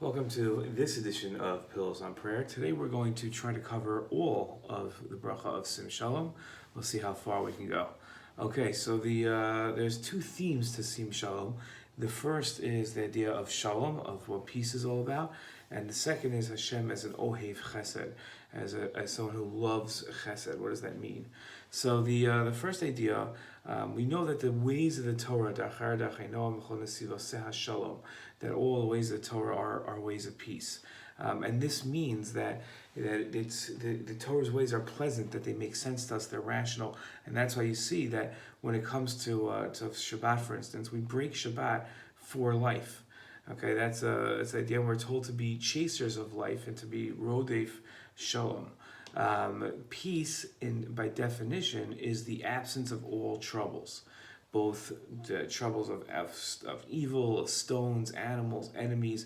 Welcome to this edition of Pillows on Prayer. Today we're going to try to cover all of the bracha of Sim Shalom. We'll see how far we can go. Okay, so there's two themes to Sim Shalom. The first is the idea of Shalom, of what peace is all about, and the second is Hashem as an Ohev Chesed, as someone who loves Chesed. What does that mean? So the first idea, we know that the ways of the Torah, that all the ways of the Torah are ways of peace. And this means that the Torah's ways are pleasant, that they make sense to us, they're rational, and that's why you see that when it comes to Shabbat, for instance, we break Shabbat for life. Okay, that's the idea. We're told to be chasers of life and to be rodef shalom. Peace, by definition, is the absence of all troubles, both the troubles of evil, of stones, animals, enemies.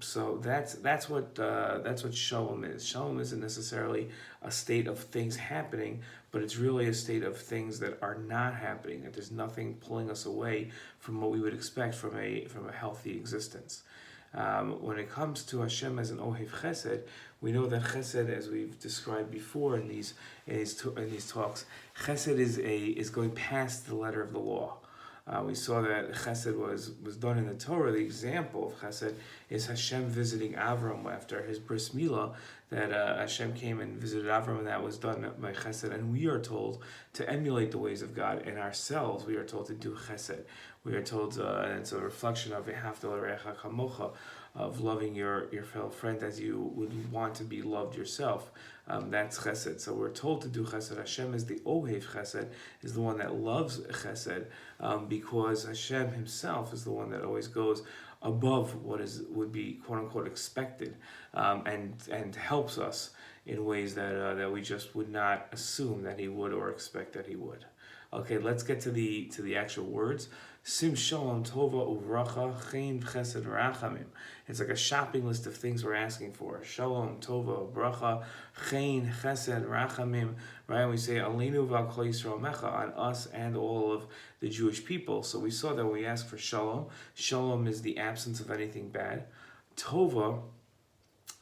So that's what shalom is. Shalom isn't necessarily a state of things happening, but it's really a state of things that are not happening. That there's nothing pulling us away from what we would expect from a healthy existence. When it comes to Hashem as an Ohev Chesed, we know that Chesed, as we've described before in these talks, Chesed is going past the letter of the law. We saw that Chesed was done in the Torah. The example of Chesed is Hashem visiting Avram after his bris milah, that Hashem came and visited Avram, and that was done by Chesed. And we are told to emulate the ways of God, and ourselves we are told to do Chesed. We are told, and it's a reflection of V'ahavta l'reacha kamocha, of loving your fellow friend as you would want to be loved yourself. That's Chesed. So we're told to do Chesed. Hashem is the Ohev Chesed, is the one that loves Chesed, because Hashem himself is the one that always goes above what would be quote unquote expected, and helps us in ways that we just would not assume that he would or expect that he would. Okay, let's get to the actual words. Sim Shalom Tova Uvracha Chen Chesed Rachamim. It's like a shopping list of things we're asking for. Shalom Tova Uvracha Chen Chesed Rachamim. Right? And we say Aleinu V'al Kol Yisrael Mecha, on us and all of the Jewish people. So we saw that when we ask for Shalom, Shalom is the absence of anything bad. Tova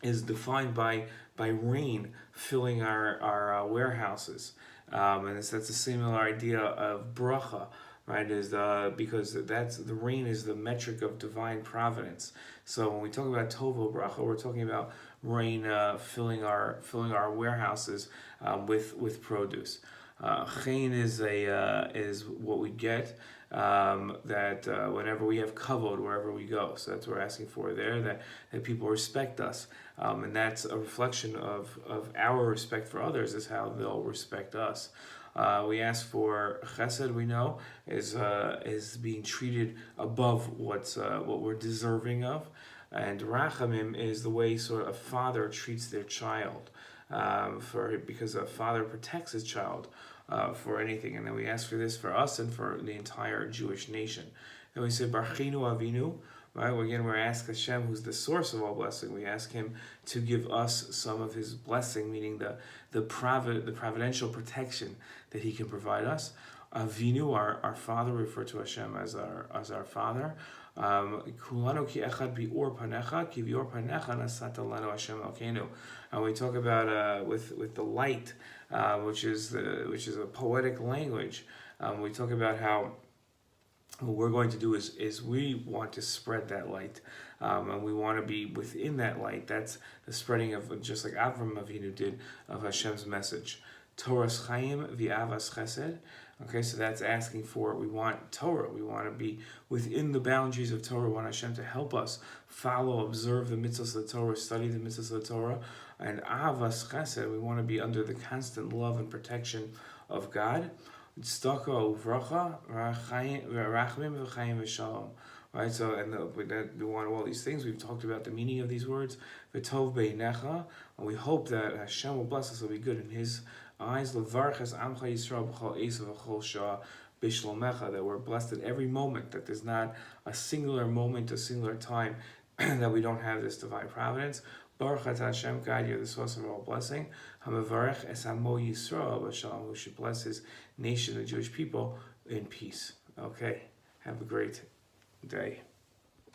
is defined by rain filling our warehouses. And that's a similar idea of bracha, right? Because the rain is the metric of divine providence. So when we talk about tova bracha, we're talking about rain filling our warehouses with produce. Chen is what we get, that whenever we have kavod wherever we go. So that's what we're asking for there, that people respect us. And that's a reflection of our respect for others, is how they'll respect us. We ask for chesed, we know, is being treated above what we're deserving of. And rachamim is the way sort of a father treats their child, because a father protects his child for anything. And then we ask for this for us and for the entire Jewish nation. Then we say Barchinu Avinu. Right? Again, we're asking Hashem, who's the source of all blessing. We ask him to give us some of his blessing, meaning the providential protection that he can provide us. Avinu, our father, refer to Hashem as our father. Kulanu ki echad bi'or panecha, ki bi'or panecha nasata lanu Hashem Elokeinu. And we talk about with the light, which is a poetic language. We talk about how what we're going to do is we want to spread that light, and we want to be within that light. That's the spreading of, just like Avram Avinu did, of Hashem's message. Torah's Chaim v'avas Chesed. Okay, so that's asking for, we want Torah. We want to be within the boundaries of Torah. We want Hashem to help us follow, observe the mitzvahs of the Torah, study the mitzvahs of the Torah. And avas Chesed, we want to be under the constant love and protection of God. Tzedakah uvracha, rachmim v'chaim v'shalom. Right, so we want all these things. We've talked about the meaning of these words. V'tov beinecha, and we hope that Hashem will bless us. Will be good in His eyes. Levarches amcha Yisrael b'chol esav v'chol shah b'shlomecha. That we're blessed at every moment. That there's not a singular moment, a singular time that we don't have this divine providence. Baruch atah Hashem, God, you're the source of all blessing. Hamavarech es amo Yisrael b'shalom, who should bless his nation, the Jewish people, in peace. Okay, have a great day.